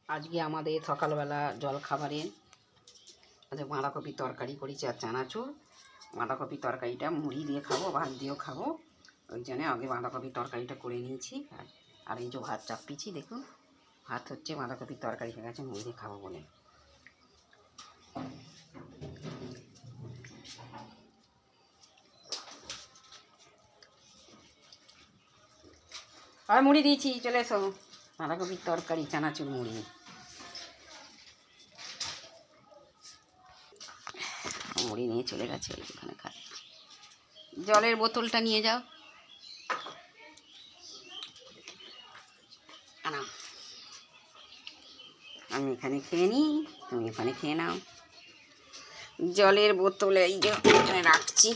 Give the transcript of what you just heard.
আজকে আমাদের সকালবেলা জলখাবারে আজকে বাঁধাকপির তরকারি করেছি আর চানাচুর। বাঁধাকপির তরকারিটা মুড়ি দিয়ে খাবো, ভাত দিয়েও খাবো, ওই জন্য আগে বাঁধাকপির তরকারিটা করে নিয়েছি। আর এই যে ভাত চাপিয়েছি, দেখুন ভাত হচ্ছে, বাঁধাকপির তরকারি হয়ে গেছে, মুড়ি দিয়ে খাবো বলে। আর মুড়ি দিয়েছি, চলে এসো। বাঁধাকপির তরকারি, চানাচুর, মুড়ি। মুড়ি নিয়ে চলে গেছে ওইখানে খাচ্ছি। জলের বোতলটা নিয়ে যাও। আমি এখানে খেয়ে নিই, তুমি এখানে খেয়ে নাও। জলের বোতলে এই যে এখানে রাখছি।